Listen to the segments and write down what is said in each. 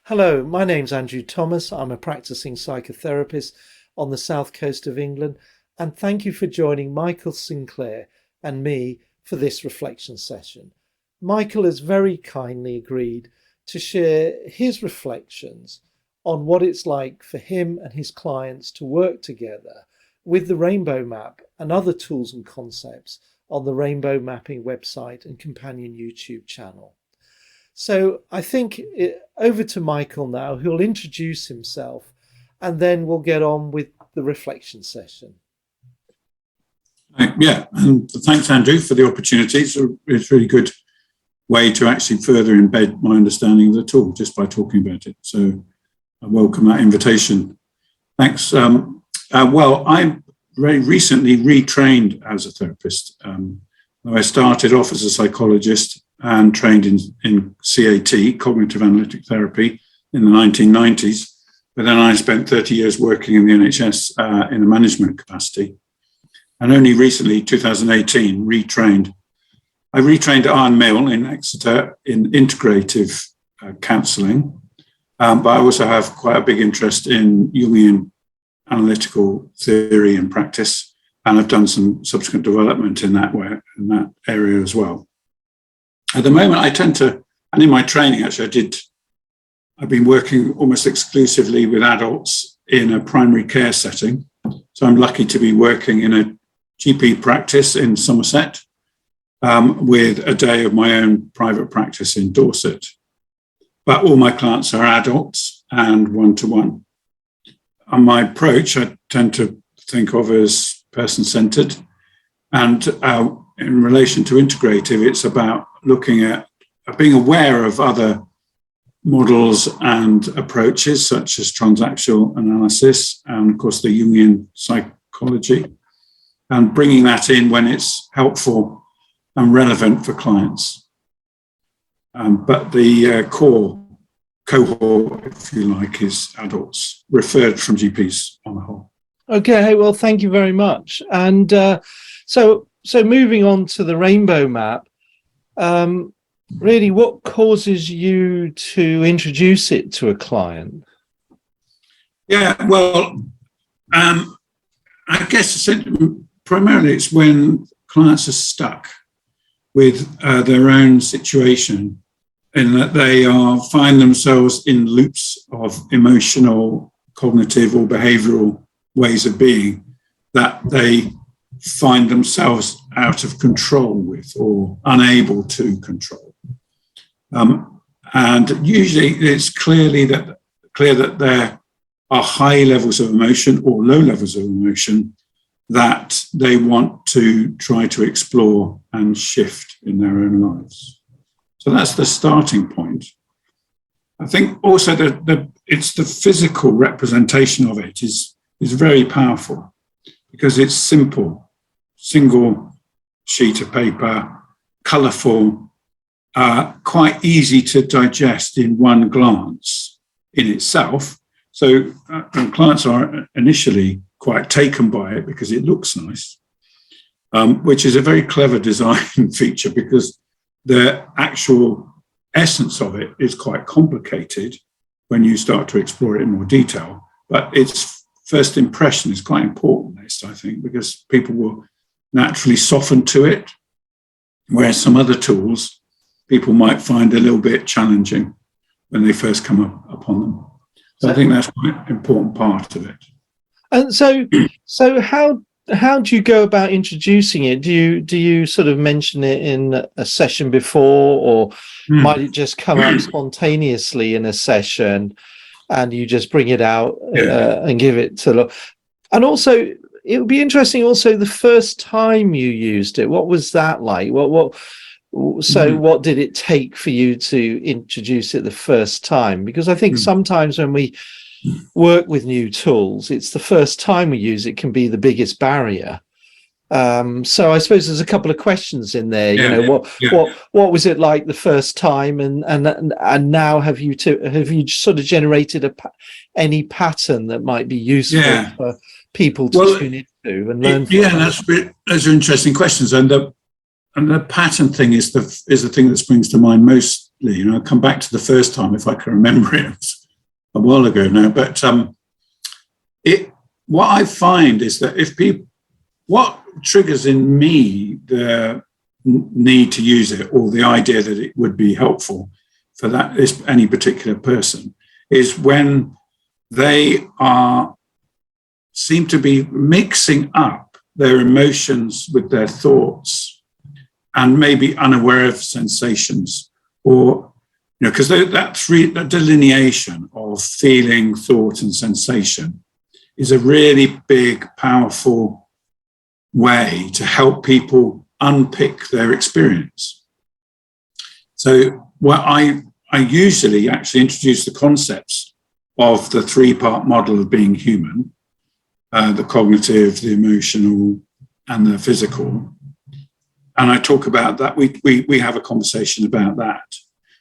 Hello, my name's Andrew Thomas. I'm a practicing psychotherapist on the south coast of England, and thank you for joining Michael Sinclair and me for this reflection session. Michael has very kindly agreed to share his reflections on what it's like for him and his clients to work together with the Rainbow Map and other tools and concepts on the Rainbow Mapping website and companion YouTube channel. So I think over to Michael now, who'll introduce himself, and then we'll get on with the reflection session. Yeah, and thanks, Andrew, for the opportunity. It's a really good way to actually further embed my understanding of the tool just by talking about it. So I welcome that invitation. Thanks. Well, I very recently retrained as a therapist. I started off as a psychologist and trained in CAT, cognitive analytic therapy, in the 1990s. But then I spent 30 years working in the NHS in a management capacity. And only recently, 2018, retrained. I retrained at Iron Mill in Exeter in integrative counselling. But I also have quite a big interest in Jungian analytical theory and practice. And I've done some subsequent development in that area as well. At the moment, I tend to, and in my training, actually, I've been working almost exclusively with adults in a primary care setting. So I'm lucky to be working in a GP practice in Somerset with a day of my own private practice in Dorset. But all my clients are adults and one-to-one. And my approach, I tend to think of as person-centered. And in relation to integrative, it's about looking at being aware of other models and approaches, such as transactional analysis and, of course, the Jungian psychology, and bringing that in when it's helpful and relevant for clients. But the core cohort, if you like, is adults, referred from GPs on the whole. Okay, well, thank you very much. And so moving on to the Rainbow Map, really, what causes you to introduce it to a client? Yeah, well, I guess primarily it's when clients are stuck with their own situation, in that they find themselves in loops of emotional, cognitive, or behavioural ways of being that they find themselves out of control with or unable to control. And usually it's clear that there are high levels of emotion or low levels of emotion that they want to try to explore and shift in their own lives. So that's the starting point. I think also it's the physical representation of it is very powerful because it's simple, single sheet of paper, colourful, quite easy to digest in one glance in itself. So clients are initially quite taken by it because it looks nice, which is a very clever design feature because the actual essence of it is quite complicated when you start to explore it in more detail. But its first impression is quite important, I think, because people will naturally soften to it, whereas some other tools people might find a little bit challenging when they first come upon them. So I think that's quite an important part of it. And so how do you go about introducing it? Do you sort of mention it in a session before, or might it just come up spontaneously in a session and you just bring it out and give it to look? And also, it would be interesting also the first time you used it. What was that like? What did it take for you to introduce it the first time? Because I think sometimes when we work with new tools, it's the first time we use it can be the biggest barrier. So I suppose there's a couple of questions in there. What was it like the first time, and now have you sort of generated any pattern that might be useful for people to tune into and learn from? Those are interesting questions, and the pattern thing is the thing that springs to mind mostly. I'll come back to the first time if I can remember it. a while ago now, but what I find is that what triggers in me the need to use it, or the idea that it would be helpful for any particular person, is when they seem to be mixing up their emotions with their thoughts, and maybe unaware of sensations, or because that delineation of feeling, thought, and sensation is a really big, powerful way to help people unpick their experience. So what I usually actually introduce the concepts of the three-part model of being human, the cognitive, the emotional, and the physical. And I talk about that. We have a conversation about that.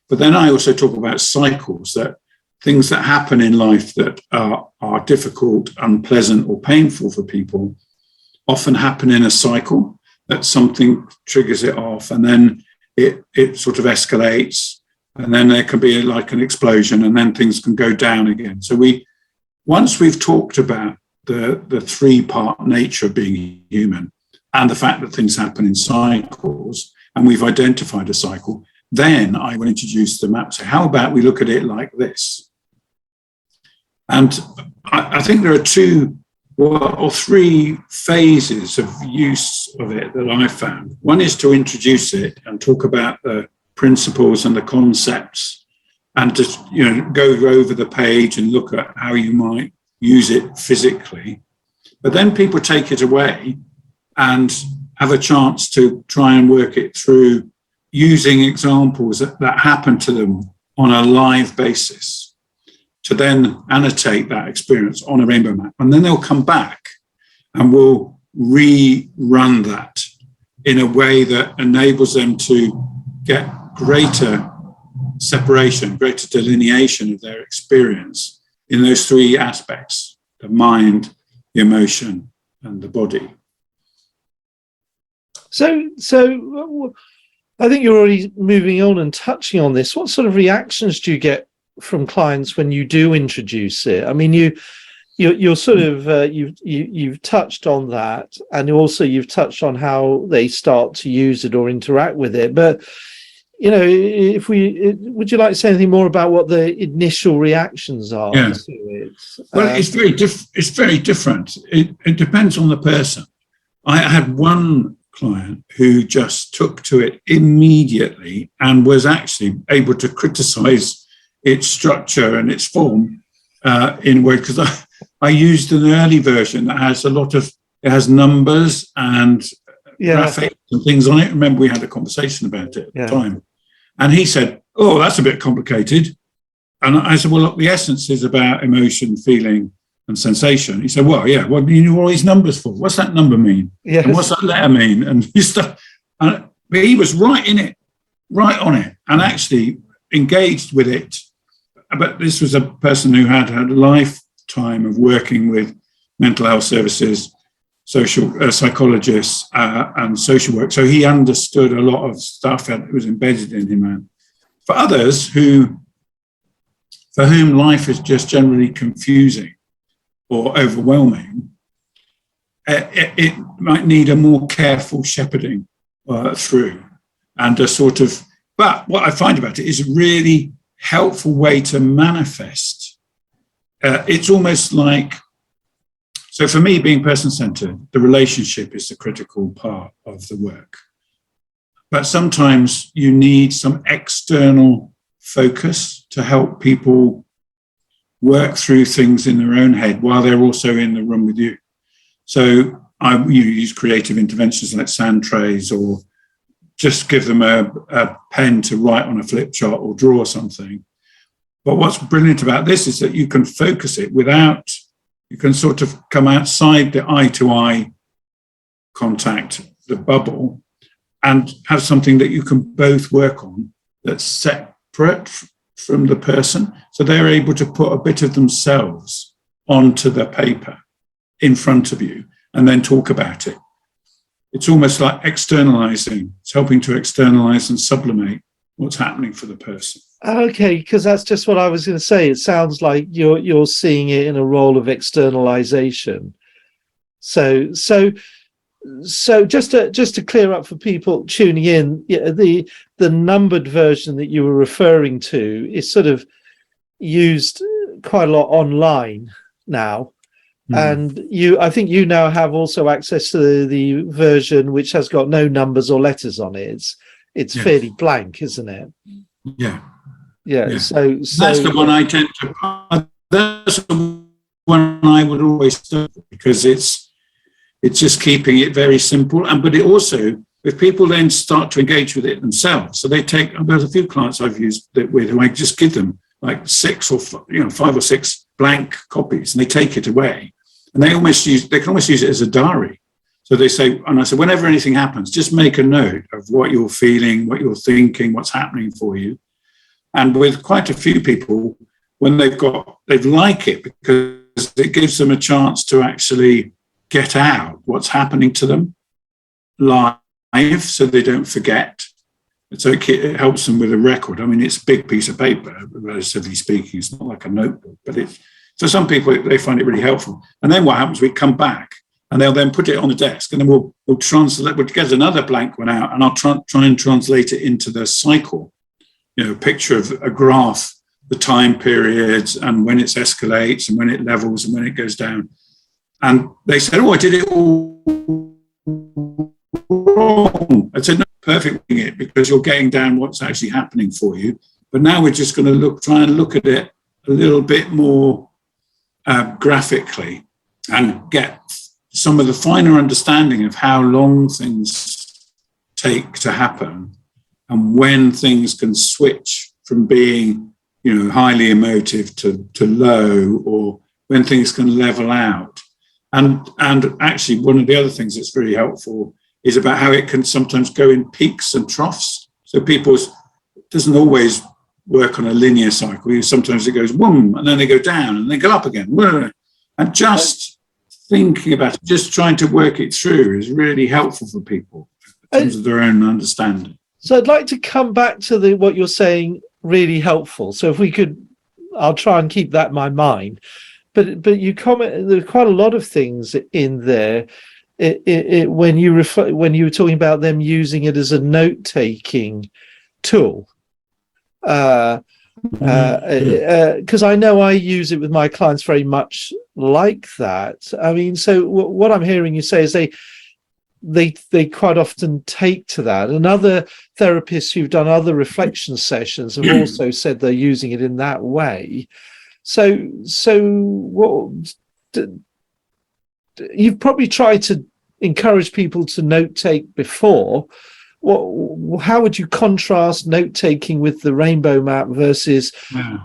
But then I also talk about cycles, that things that happen in life that are difficult, unpleasant, or painful for people often happen in a cycle, that something triggers it off, and then it sort of escalates, and then there can be like an explosion, and then things can go down again. So once we've talked about the three-part nature of being human, and the fact that things happen in cycles, and we've identified a cycle, then I will introduce the map. So how about we look at it like this? And I think there are two or three phases of use of it that I found. One is to introduce it and talk about the principles and the concepts, and just go over the page and look at how you might use it physically. But then people take it away and have a chance to try and work it through using examples that happen to them on a live basis, to then annotate that experience on a rainbow map. And then they'll come back and we'll rerun that in a way that enables them to get greater separation, greater delineation of their experience in those three aspects: the mind, the emotion, and the body. So I think you're already moving on and touching on this. What sort of reactions do you get from clients when you do introduce it? I mean, you're sort of you've touched on that, and also you've touched on how they start to use it or interact with it. But would you like to say anything more about what the initial reactions are to it? Well, it's very different. It depends on the person. I had one client who just took to it immediately and was actually able to criticize its structure and its form in a way, because I used an early version that has it has numbers and graphics and things on it. Remember, we had a conversation about it at the time. And he said, "Oh, that's a bit complicated." And I said, "Well, look, the essence is about emotion, feeling, and sensation." He said, "Well, yeah, what do you need all these numbers for? What's that number mean? Yes. And what's that letter mean?" And stuff. But he was right on it, and actually engaged with it. But this was a person who had a lifetime of working with mental health services, social psychologists, and social work. So he understood a lot of stuff that was embedded in him. For others for whom life is just generally confusing or overwhelming, it might need a more careful shepherding through, and a sort of. But what I find about it is a really helpful way to manifest. It's almost like. So for me, being person-centered, the relationship is the critical part of the work. But sometimes you need some external focus to help people work through things in their own head while they're also in the room with you. So I use creative interventions like sand trays, or just give them a pen to write on a flip chart or draw something. But what's brilliant about this is that you can focus it without. You can sort of come outside the eye-to-eye contact, the bubble, and have something that you can both work on that's separate from the person. So they're able to put a bit of themselves onto the paper in front of you and then talk about it. It's almost like externalizing. It's helping to externalize and sublimate what's happening for the person. Okay, because that's just what I was going to say. It sounds like you're seeing it in a role of externalization. So just to clear up for people tuning in, the numbered version that you were referring to is sort of used quite a lot online now. And I think you now have also access to the version which has got no numbers or letters on it. It's fairly blank, isn't it? Yeah. So that's the one I tend to. That's the one I would always do, because it's just keeping it very simple. But it also, if people then start to engage with it themselves, so they take. There's a few clients I've used it with who I just give them like 6 or 5 or 6 blank copies, and they take it away. And they can almost use it as a diary. So they say, and I said, whenever anything happens, just make a note of what you're feeling, what you're thinking, what's happening for you. And with quite a few people, when they like it, because it gives them a chance to actually get out what's happening to them live, so they don't forget. So it helps them with a record. I mean, it's a big piece of paper, relatively speaking. It's not like a notebook, but for some people, they find it really helpful. And then what happens, we come back and they'll then put it on the desk, and then we'll get another blank one out, and I'll try and translate it into the cycle, a picture of a graph, the time periods and when it escalates and when it levels and when it goes down. And they said, I did it all wrong. I said, no, perfectly it, because you're getting down what's actually happening for you. But now we're just going to try and look at it a little bit more graphically, and get some of the finer understanding of how long things take to happen, and when things can switch from being, highly emotive to low, or when things can level out. And actually, one of the other things that's very helpful is about how it can sometimes go in peaks and troughs. So it doesn't always work on a linear cycle. Sometimes it goes boom, and then they go down, and they go up again. And just thinking about it, just trying to work it through is really helpful for people in terms of their own understanding. So I'd like to come back to what you're saying, really helpful. So if we could, I'll try and keep that in my mind. But you comment, there are quite a lot of things in there. When you were talking about them using it as a note-taking tool. Because I know I use it with my clients very much like that. I mean, so what I'm hearing you say is they quite often take to that. And other therapists who've done other reflection sessions have also said they're using it in that way. So what you've probably tried to encourage people to note take before. How would you contrast note-taking with the rainbow map versus,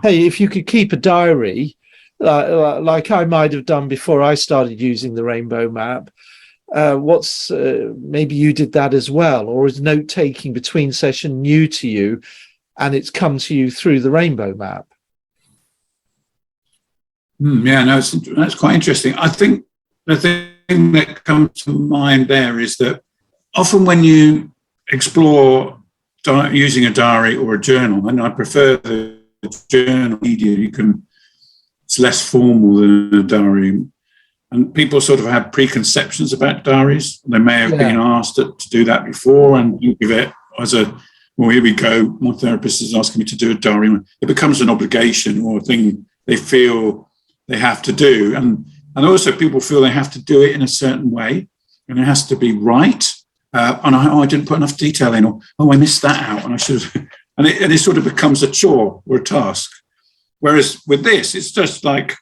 hey, if you could keep a diary, like I might have done before I started using the rainbow map, maybe you did that as well, or is note-taking between session new to you and it's come to you through the rainbow map? That's quite interesting. I think the thing that comes to mind there is that often when you explore using a diary or a journal, and I prefer the journal media, it's less formal than a diary, and people sort of have preconceptions about diaries. They may have been asked to do that before, and think of it as here we go, my therapist is asking me to do a diary. It becomes an obligation or a thing they feel they have to do, and also people feel they have to do it in a certain way, and it has to be right. And I didn't put enough detail in, or I missed that out, and I should have. And it sort of becomes a chore or a task. Whereas with this, it's just like,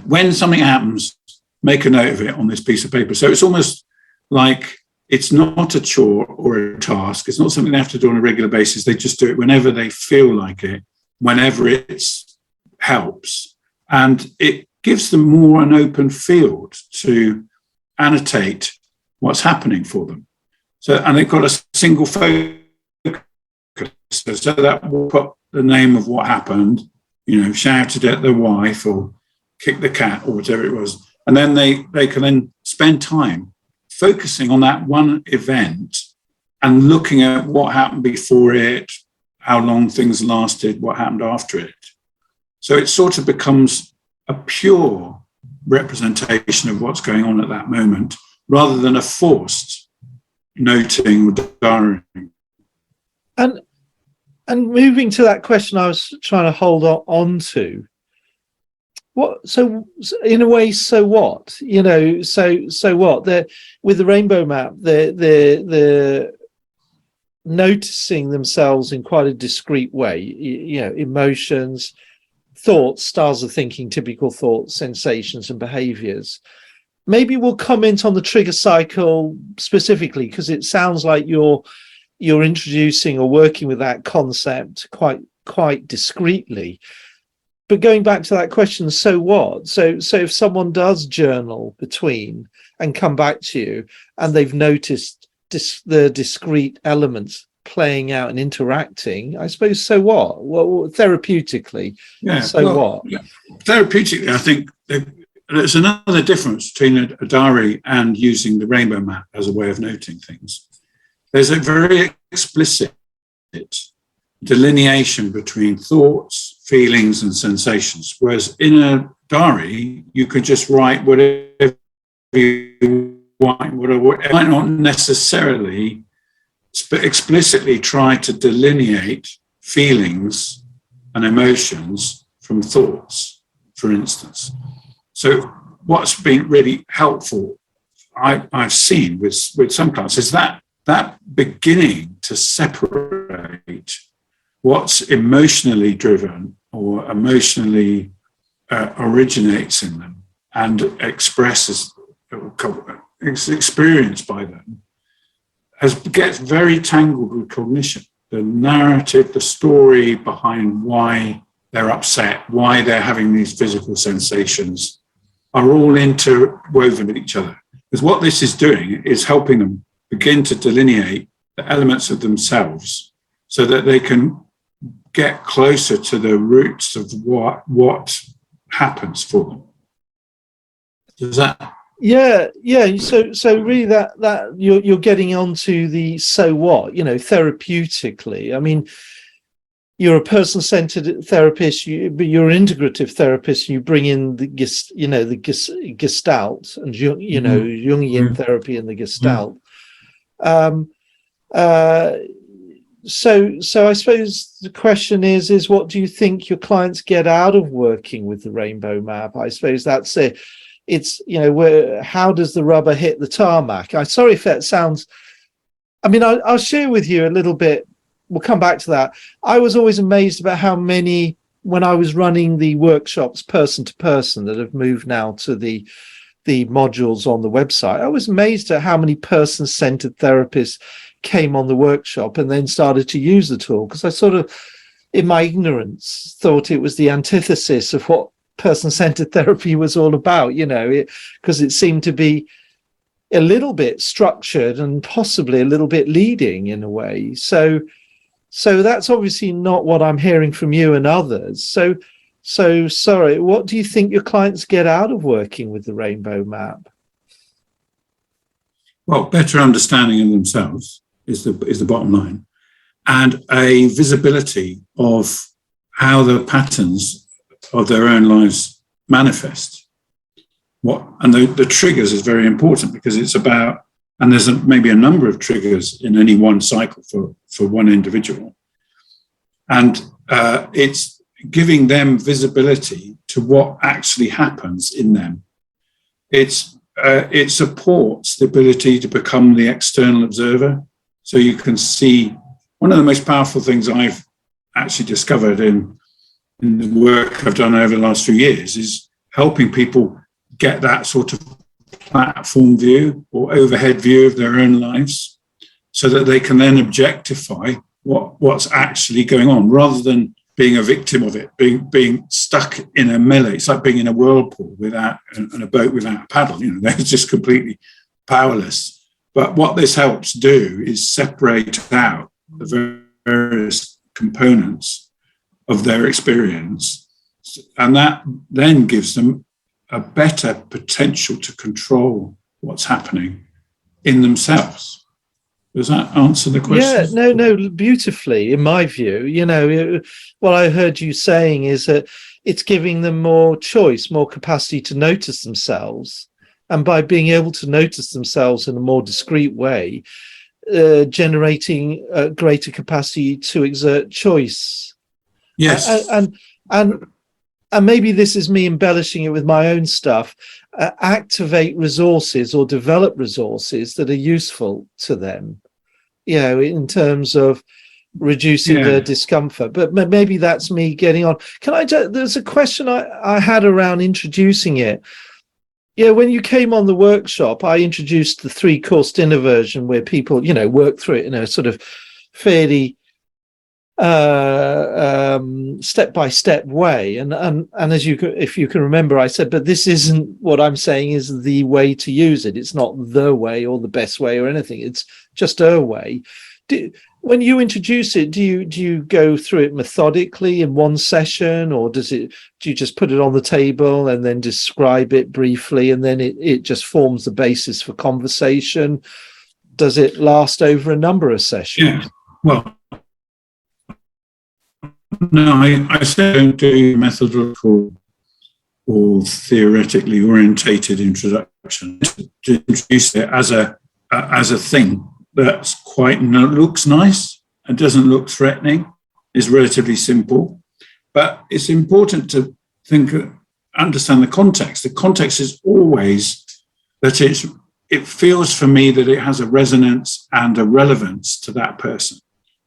when something happens, make a note of it on this piece of paper. So it's almost like it's not a chore or a task. It's not something they have to do on a regular basis. They just do it whenever they feel like it, whenever it helps, and it gives them more an open field to annotate what's happening for them. So, and they've got a single focus. So that will put the name of what happened, shouted at the wife or kicked the cat or whatever it was. And then they can then spend time focusing on that one event and looking at what happened before it, how long things lasted, what happened after it. So it sort of becomes a pure representation of what's going on at that moment, rather than a forced noting or diarying. And moving to that question I was trying to hold on to, so in a way, so what? So what? With the rainbow map, they're noticing themselves in quite a discrete way, emotions, thoughts, styles of thinking, typical thoughts, sensations and behaviors. Maybe we'll comment on the trigger cycle specifically, because it sounds like you're introducing or working with that concept quite discreetly. But going back to that question, so what? So if someone does journal between and come back to you and they've noticed the discrete elements playing out and interacting, I suppose, so what? Well, therapeutically, what? Yeah. Therapeutically, I think there's another difference between a diary and using the rainbow map as a way of noting things. There's a very explicit delineation between thoughts, feelings, and sensations, whereas in a diary, you can just write whatever you want, it might not necessarily explicitly try to delineate feelings and emotions from thoughts, for instance. So what's been really helpful, I've seen with some clients, is that beginning to separate what's emotionally driven or emotionally originates in them and expresses, is experienced by them, gets very tangled with cognition. The narrative, the story behind why they're upset, why they're having these physical sensations, are all interwoven with each other. Because what this is doing is helping them begin to delineate the elements of themselves so that they can get closer to the roots of what happens for them. Does that? Yeah. So really, that you're getting onto the so what, therapeutically. I mean, you're a person-centered therapist, but you're an integrative therapist. You bring in the Gestalt and Jungian therapy and the Gestalt. So I suppose the question is what do you think your clients get out of working with the rainbow map? I suppose that's it. It's, how does the rubber hit the tarmac? I'm sorry if that sounds, I'll share with you a little bit. We'll come back to that. I was always amazed about how many, when I was running the workshops person to person that have moved now to the modules on the website, I was amazed at how many person-centered therapists came on the workshop and then started to use the tool, because I sort of, in my ignorance, thought it was the antithesis of what person-centered therapy was all about, because it seemed to be a little bit structured and possibly a little bit leading in a way. So that's obviously not what I'm hearing from you and others. So sorry, what do you think your clients get out of working with the rainbow map? Well, better understanding of themselves is the bottom line, and a visibility of how the patterns of their own lives manifest. And the triggers is very important, because it's about, and there's maybe a number of triggers in any one cycle for one individual. And it's giving them visibility to what actually happens in them. It supports the ability to become the external observer. So you can see, one of the most powerful things I've actually discovered in the work I've done over the last few years is helping people get that sort of platform view or overhead view of their own lives, so that they can then objectify what's actually going on, rather than being a victim of it, being stuck in a melee. It's like being in a whirlpool in a boat without a paddle. They're just completely powerless. But what this helps do is separate out the various components of their experience, and that then gives them a better potential to control what's happening in themselves. Does that answer the question? Yeah, no, beautifully, in my view. What I heard you saying is that it's giving them more choice, more capacity to notice themselves. And by being able to notice themselves in a more discreet way, generating a greater capacity to exert choice. Yes. And maybe this is me embellishing it with my own stuff. Activate resources or develop resources that are useful to them, in terms of reducing their discomfort. But maybe that's me getting on. There's a question I had around introducing it. Yeah, when you came on the workshop, I introduced the 3-course dinner version where people, work through it in a sort of fairly step-by-step way. And as if you can remember, I said, but this isn't what I'm saying is the way to use it. It's not the way or the best way or anything. It's just a way. When you introduce it, do you go through it methodically in one session, or do you just put it on the table and then describe it briefly, and then it just forms the basis for conversation? Does it last over a number of sessions? Yeah. Well, no, I say don't do methodological or theoretically orientated introduction. To introduce it as a thing that's looks nice and doesn't look threatening, is relatively simple. But it's important to understand the context. The context is always that it feels for me that it has a resonance and a relevance to that person.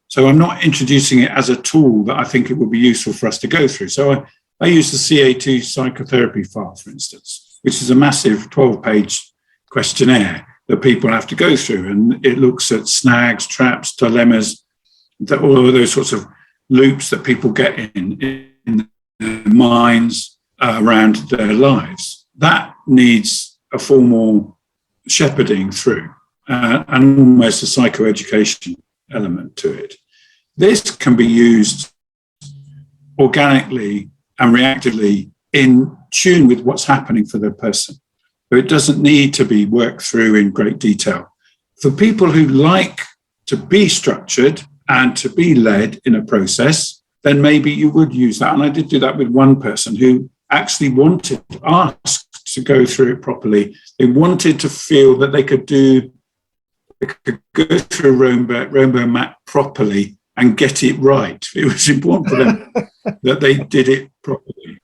So I'm not introducing it as a tool that I think it would be useful for us to go through. So I use the CA2 psychotherapy file, for instance, which is a massive 12-page questionnaire that people have to go through. And it looks at snags, traps, dilemmas, all of those sorts of loops that people get in their minds around their lives. That needs a formal shepherding through and almost a psychoeducation element to it. This can be used organically and reactively in tune with what's happening for the person. So it doesn't need to be worked through in great detail. For people who like to be structured and to be led in a process, then maybe you would use that. And I did do that with one person who actually asked to go through it properly. They wanted to feel that they could go through Rainbow Map properly and get it right. It was important for them that they did it properly.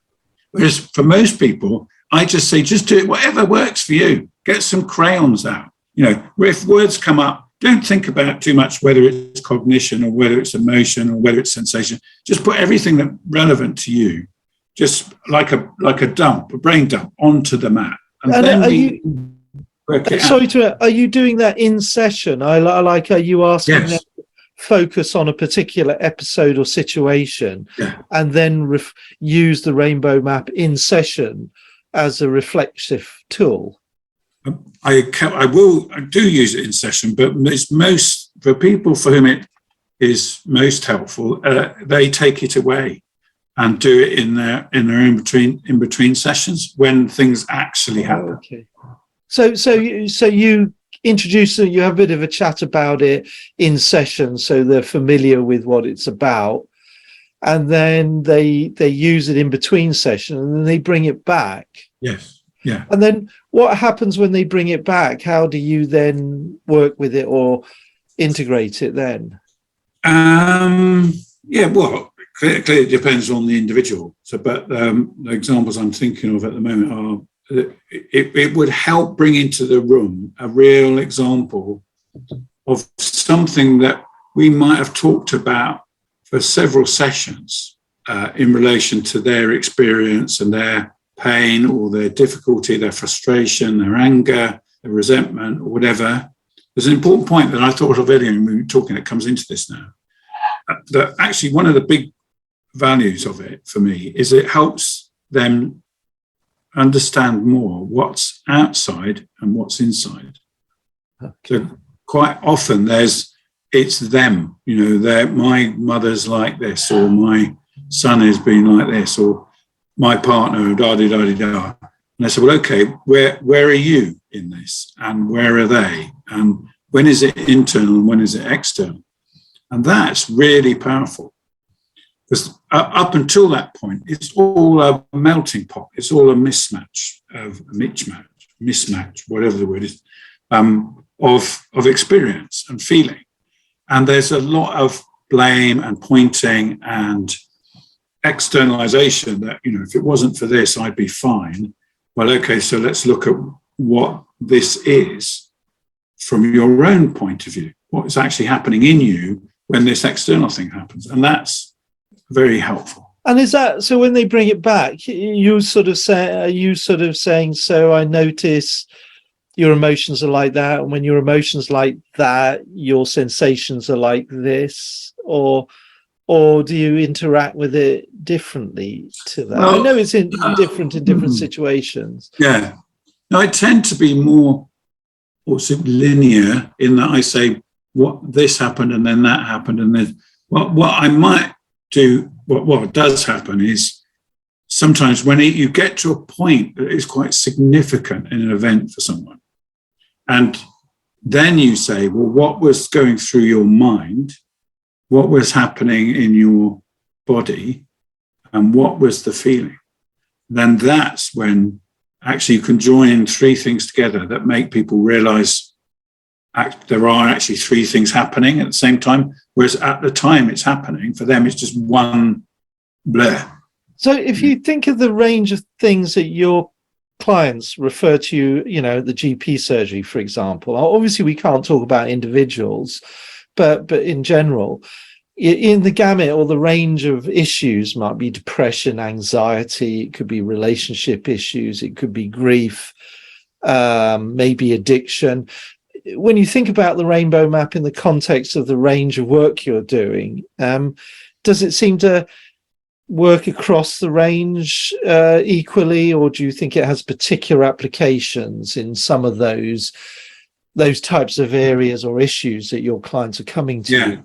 Whereas for most people, I just say, just do it, whatever works for you. Get some crayons out. If words come up, don't think about too much whether it's cognition or whether it's emotion or whether it's sensation. Just put everything that's relevant to you, just like a brain dump, onto the map. And then are you doing that in session? Are you asking them to focus on a particular episode or situation, and then use the rainbow map in session as a reflexive tool? I do use it in session, but it's most for people for whom it is most helpful. They take it away and do it in their in between sessions when things actually happen. Okay. So you introduce it, you have a bit of a chat about it in session, so they're familiar with what it's about, and then they use it in between sessions, and then they bring it back. Yes. Yeah. And then what happens when they bring it back? How do you then work with it or integrate it then? Well, clearly it depends on the individual. But the examples I'm thinking of at the moment are it would help bring into the room a real example of something that we might have talked about for several sessions in relation to their experience and their pain or their difficulty, their frustration, their anger, their resentment, or whatever. There's an important point that I thought of earlier when we were talking, it comes into this now. That actually one of the big values of it for me is it helps them understand more what's outside and what's inside. Okay. So quite often it's them, my mother's like this, or my son has been like this, or my partner, da-di-da-di-da. And I said, well, okay, where are you in this? And where are they? And when is it internal and when is it external? And that's really powerful. Because up until that point, it's all a melting pot. It's all a mismatch, whatever the word is, of experience and feeling. And there's a lot of blame and pointing and externalization that, if it wasn't for this, I'd be fine. Well, okay, so let's look at what this is from your own point of view. What is actually happening in you when this external thing happens? And that's very helpful. And is that, so when they bring it back, are you sort of saying, so I notice your emotions are like that, and when your emotions like that, your sensations are like this, or do you interact with it differently to that? Well, I know it's different in different situations. Yeah. No, I tend to be more linear in that I say, what this happened and then that happened, and then what I might do, what does happen is sometimes when you get to a point that is quite significant in an event for someone, and then you say, well, what was going through your mind? What was happening in your body? And what was the feeling? Then that's when actually you can join three things together that make people realize there are actually three things happening at the same time, whereas at the time it's happening, for them it's just one blur. So if you think of the range of things that your clients refer to, the GP surgery, for example, obviously we can't talk about individuals, but in general, in the gamut or the range of issues might be depression, anxiety, it could be relationship issues, it could be grief, maybe addiction. When you think about the rainbow map in the context of the range of work you're doing, does it seem to work across the range equally, or do you think it has particular applications in some of those types of areas or issues that your clients are coming to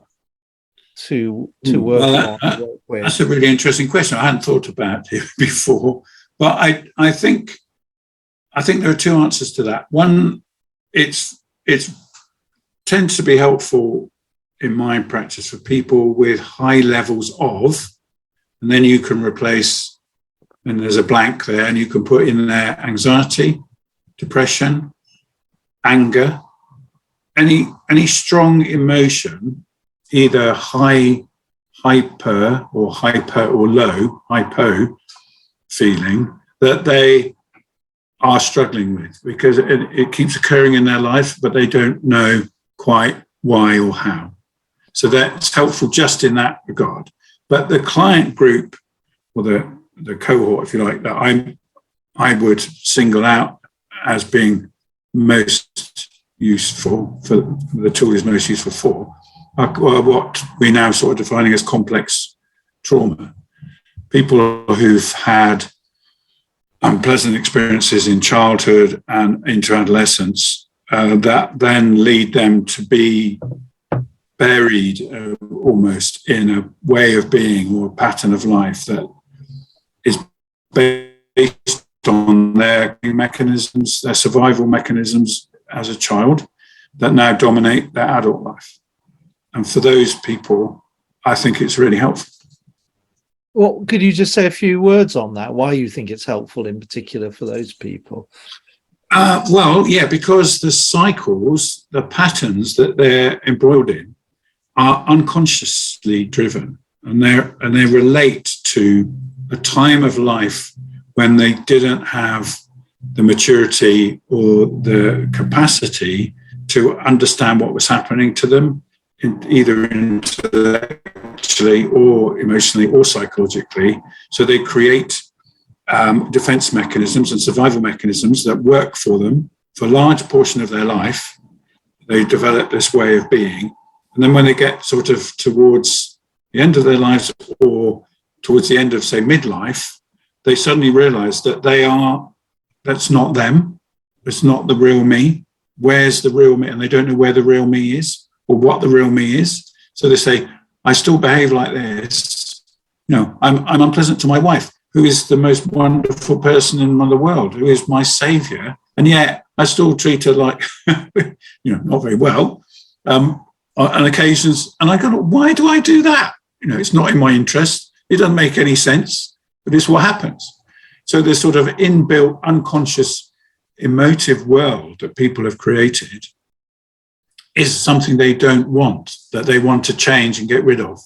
work on? That's a really interesting question. I hadn't thought about it before, but I think there are two answers to that. One, it tends to be helpful in my practice for people with high levels of, and then you can replace, and there's a blank there, and you can put in there anxiety, depression, anger, any strong emotion, either hyper or low, hypo feeling that they are struggling with, because it keeps occurring in their life, but they don't know quite why or how. So that's helpful just in that regard. But the client group, or the cohort, if you like, that I would single out as being most useful for, the tool is most useful for, are what we're now sort of defining as complex trauma. People who've had unpleasant experiences in childhood and into adolescence that then lead them to be buried almost in a way of being or a pattern of life that is based on their mechanisms, their survival mechanisms as a child that now dominate their adult life. And for those people, I think it's really helpful. Well, could you just say a few words on that, why you think it's helpful in particular for those people? Because the cycles, the patterns that they're embroiled in are unconsciously driven, and they relate to a time of life when they didn't have the maturity or the capacity to understand what was happening to them, either intellectually or emotionally or psychologically. So they create defense mechanisms and survival mechanisms that work for them for a large portion of their life. They develop this way of being. And then when they get sort of towards the end of their lives or towards the end of, say, midlife, they suddenly realize that that's not them. It's not the real me. Where's the real me? And they don't know where the real me is or what the real me is. So they say, I still behave like this. I'm unpleasant to my wife, who is the most wonderful person in the world, who is my savior, And yet I still treat her like, not very well on occasions. And I go, why do I do that? It's not in my interest. It doesn't make any sense, but it's what happens. So this sort of inbuilt, unconscious, emotive world that people have created is something they don't want, that they want to change and get rid of.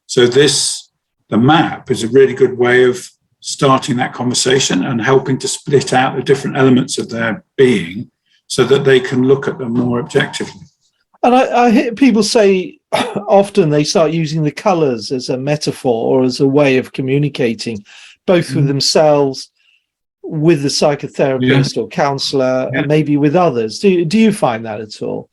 So the map is a really good way of starting that conversation and helping to split out the different elements of their being so that they can look at them more objectively. And I hear people say often they start using the colours as a metaphor or as a way of communicating, both with themselves, with the psychotherapist or counsellor, and maybe with others. Do you find that at all?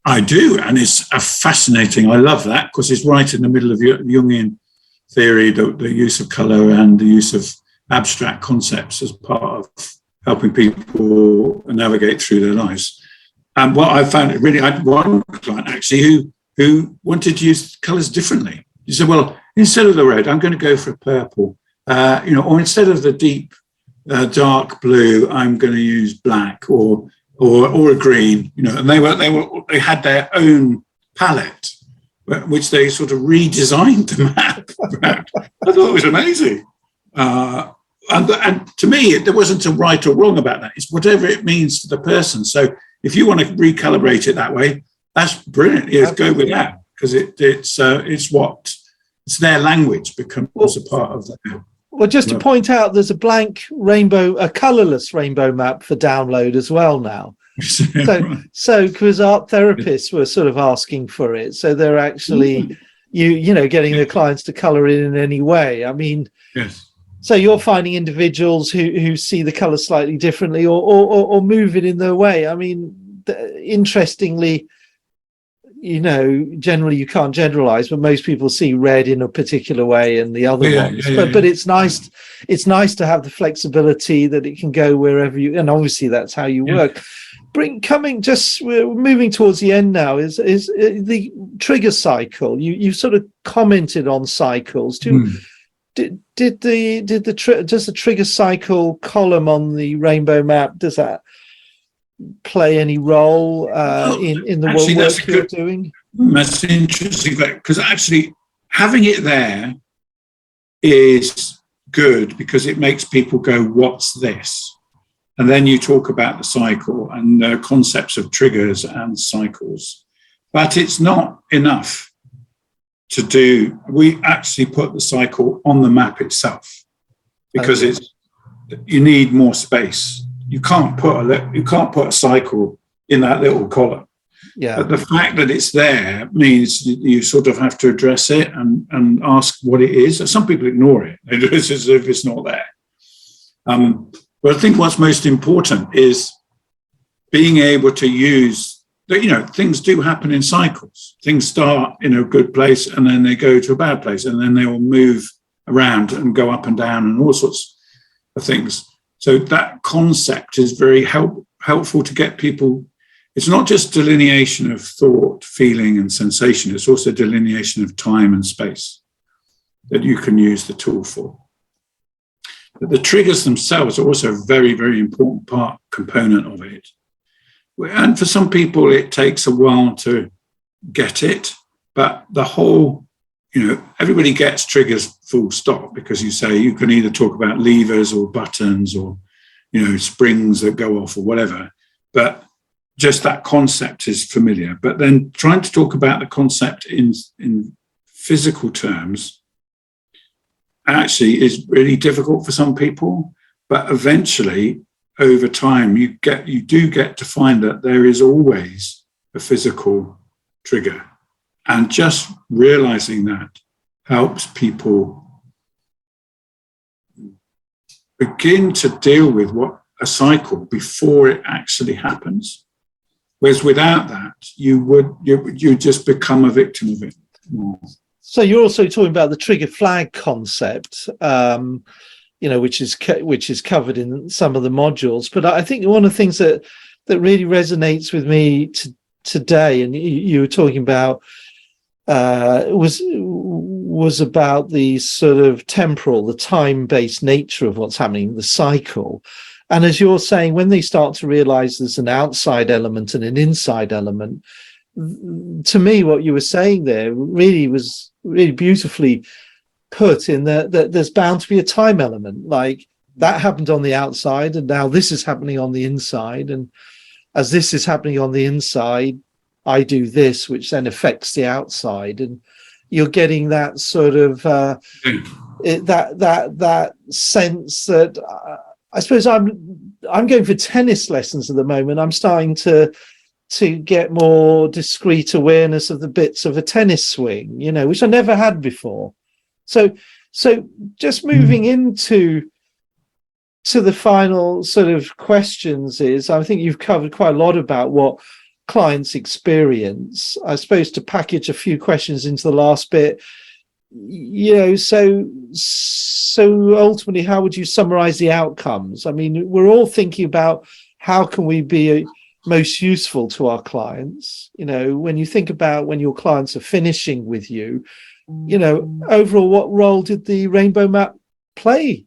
I do, and it's fascinating. I love that because it's right in the middle of Jungian theory, the use of colour and the use of abstract concepts as part of helping people navigate through their lives. And what I found really, I had one client actually who wanted to use colours differently. He said, well, instead of the red, I'm going to go for a purple, or instead of the deep dark blue, I'm going to use black or a green, and they had their own palette, which they sort of redesigned the map around. I thought it was amazing. And to me, there wasn't a right or wrong about that. It's whatever it means for the person. So if you want to recalibrate it that way, that's brilliant. Yeah, go with that, because it's their language becomes a part of that. Well, just to point out, there's a colourless rainbow map for download as well now. So because art therapists were sort of asking for it, so they're actually getting their clients to colour it in any way. I mean, yes. So you're finding individuals who see the colour slightly differently or move it in their way. I mean, interestingly, generally you can't generalize, but most people see red in a particular way and the other ones. But it's nice. It's nice to have the flexibility that it can go wherever you, and obviously that's how you work. We're moving towards the end now. Is the trigger cycle? You sort of commented on cycles. Does the trigger cycle column on the rainbow map, does that play any role in the work you're doing? That's interesting, because actually having it there is good because it makes people go, what's this? And then you talk about the cycle and the concepts of triggers and cycles. But it's not enough to do. We actually put the cycle on the map itself because you need more space. You can't put a cycle in that little column. Yeah. But the fact that it's there means you sort of have to address it and ask what it is. Some people ignore it. They do it as if it's not there. But I think what's most important is being able to use that, things do happen in cycles. Things start in a good place and then they go to a bad place and then they will move around and go up and down and all sorts of things. So that concept is very helpful to get people. It's not just delineation of thought, feeling and sensation. It's also delineation of time and space that you can use the tool for. But the triggers themselves are also a very, very important component of it. And for some people, it takes a while to get it. But the whole, everybody gets triggers full stop because you say you can either talk about levers or buttons or, springs that go off or whatever. But just that concept is familiar. But then trying to talk about the concept in physical terms actually is really difficult for some people, but eventually over time you do get to find that there is always a physical trigger, and just realizing that helps people begin to deal with what a cycle before it actually happens, whereas without that you just become a victim of it more. So you're also talking about the trigger flag concept, which is covered in some of the modules. But I think one of the things that really resonates with me today, and you were talking about, was about the sort of temporal, the time-based nature of what's happening, the cycle. And as you're saying, when they start to realize there's an outside element and an inside element, to me, what you were saying there really was really beautifully put, in that there's bound to be a time element. Like, that happened on the outside, and now this is happening on the inside. And as this is happening on the inside, I do this, which then affects the outside. And you're getting that sort of that sense that I suppose I'm going for tennis lessons at the moment. I'm starting to get more discrete awareness of the bits of a tennis swing, which I never had before. So just moving into the final sort of questions is, I think you've covered quite a lot about what clients experience. I suppose to package a few questions into the last bit, so ultimately, how would you summarize the outcomes? I mean, we're all thinking about how can we be most useful to our clients. When you think about when your clients are finishing with you, overall, what role did the rainbow map play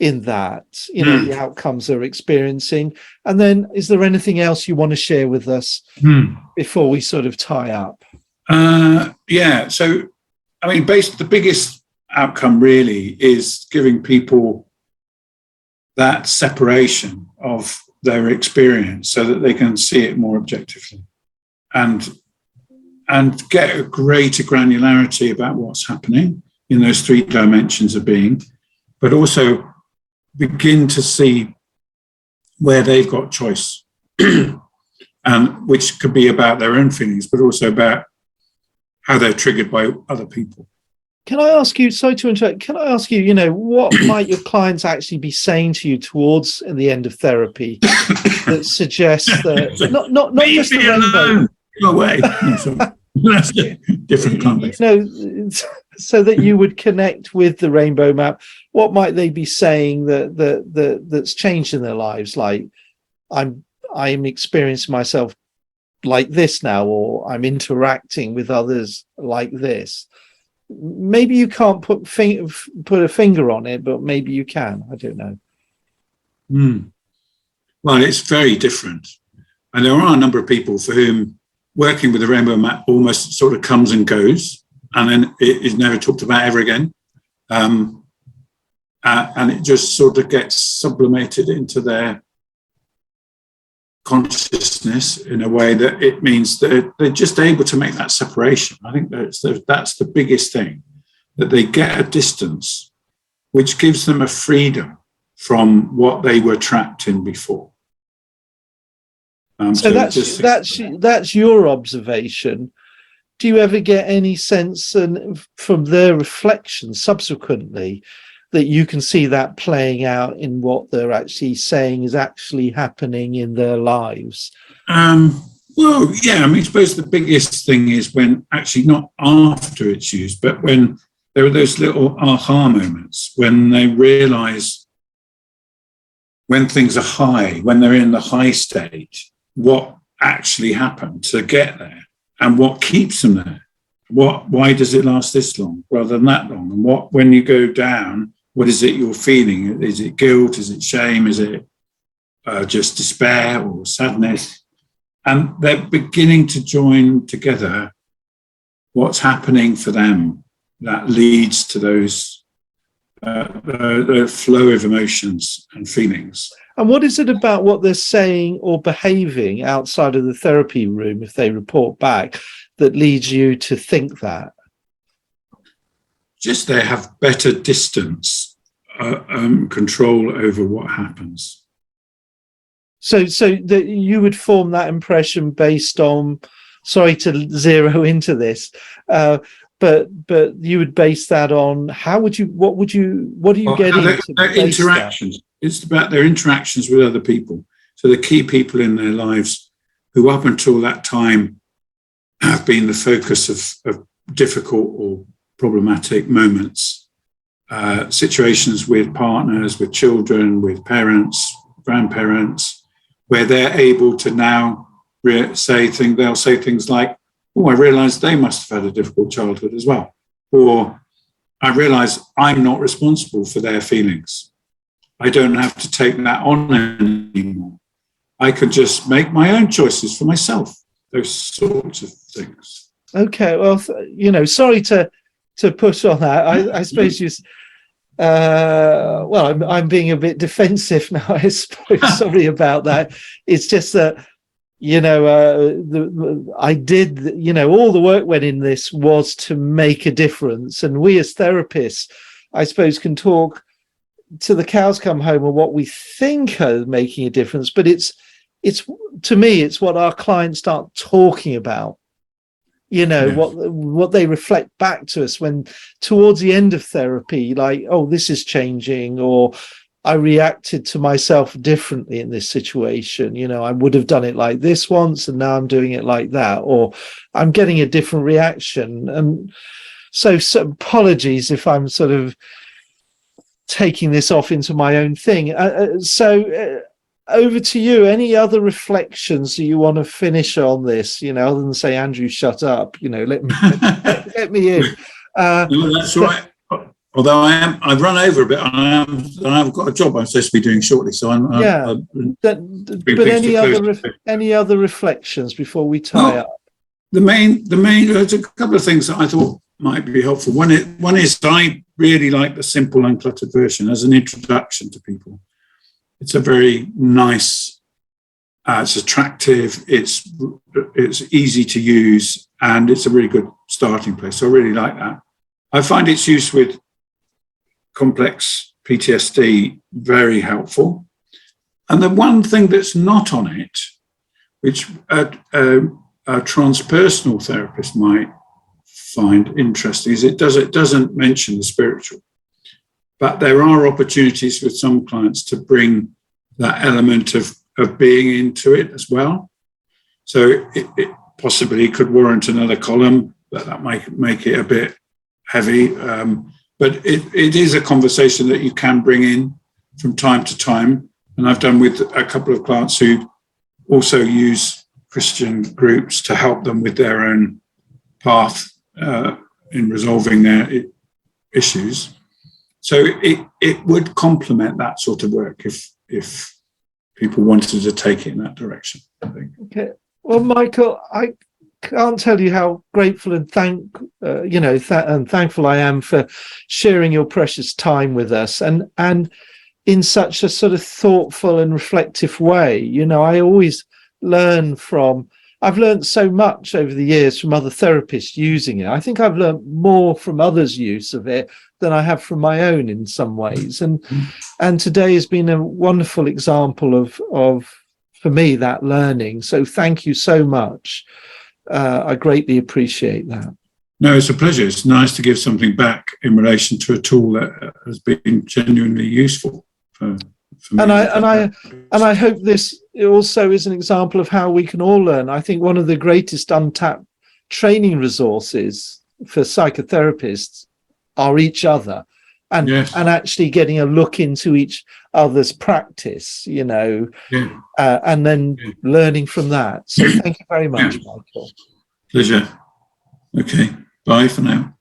in that, the outcomes they're experiencing? And then is there anything else you want to share with us before we sort of tie up? So, I mean, the biggest outcome really is giving people that separation of their experience so that they can see it more objectively and get a greater granularity about what's happening in those three dimensions of being, but also begin to see where they've got choice, and which could be about their own feelings, but also about how they're triggered by other people. Can I ask you, sorry to interrupt, what might your clients actually be saying to you towards the end of therapy that suggests that not just the rainbow? Go away. That's a different context. So that you would connect with the rainbow map. What might they be saying that's changed in their lives? Like, I'm experiencing myself like this now, or I'm interacting with others like this. Maybe you can't put a finger on it, but maybe you can. I don't know. Well, it's very different. And there are a number of people for whom working with the rainbow map almost sort of comes and goes, and then it is never talked about ever again. And it just sort of gets sublimated into their consciousness in a way that it means that they're just able to make that separation. I think that's the biggest thing, that they get a distance which gives them a freedom from what they were trapped in before. So that's your observation. Do you ever get any sense from their reflection subsequently that you can see that playing out in what they're actually saying is actually happening in their lives? Well, yeah, I mean, I suppose the biggest thing is when actually not after it's used, but when there are those little aha moments, when they realize when things are high, when they're in the high stage, what actually happened to get there and what keeps them there. Why does it last this long rather than that long? And when you go down, what is it you're feeling? Is it guilt? Is it shame? Is it just despair or sadness? And they're beginning to join together what's happening for them that leads to those the flow of emotions and feelings. And what is it about what they're saying or behaving outside of the therapy room, if they report back, that leads you to think that? Just they have better distance, control over what happens. So that you would form that impression based on, sorry to zero into this, but you would base that on what do you get into their interactions? That? It's about their interactions with other people. So the key people in their lives who up until that time have been the focus of difficult or problematic moments, situations with partners, with children, with parents, grandparents, where they're able to now they'll say things like, oh, I realised they must have had a difficult childhood as well. Or I realise I'm not responsible for their feelings. I don't have to take that on anymore. I could just make my own choices for myself, those sorts of things. Okay, well, sorry to push on that. I suppose you. Well, I'm being a bit defensive now, I suppose. Sorry about that. It's just that, I did, all the work went in this was to make a difference. And we as therapists, I suppose, can talk to the cows come home on what we think are making a difference. But it's to me, it's what our clients start talking about. What they reflect back to us when towards the end of therapy, like, oh, this is changing, or I reacted to myself differently in this situation. I would have done it like this once and now I'm doing it like that, or I'm getting a different reaction. And so apologies if I'm sort of taking this off into my own thing. Over to you. Any other reflections that you want to finish on this? Other than say, Andrew, shut up. Let me in. No, that's right. Although I've run over a bit. I've got a job I'm supposed to be doing shortly. So but any other reflections before we tie up? The main. There's a couple of things that I thought might be helpful. One is I really like the simple, uncluttered version as an introduction to people. It's a very nice, it's attractive, it's easy to use, and it's a really good starting place. So I really like that. I find its use with complex PTSD very helpful. And the one thing that's not on it, which a transpersonal therapist might find interesting, is it doesn't mention the spiritual. But there are opportunities with some clients to bring that element of being into it as well. So it possibly could warrant another column, but that might make it a bit heavy. But it is a conversation that you can bring in from time to time. And I've done with a couple of clients who also use Christian groups to help them with their own path in resolving their issues. So it would complement that sort of work if people wanted to take it in that direction, I think. Okay. Well, Michael, I can't tell you how grateful and thankful I am for sharing your precious time with us, and in such a sort of thoughtful and reflective way. I always learn from. I've learned so much over the years from other therapists using it. I think I've learned more from others' use of it than I have from my own in some ways. And today has been a wonderful example of for me, that learning. So thank you so much. I greatly appreciate that. No, it's a pleasure. It's nice to give something back in relation to a tool that has been genuinely useful for me. And I hope this also is an example of how we can all learn. I think one of the greatest untapped training resources for psychotherapists are each other, and actually getting a look into each other's practice, and then learning from that. So thank you very much, Michael. Pleasure. Okay, bye for now.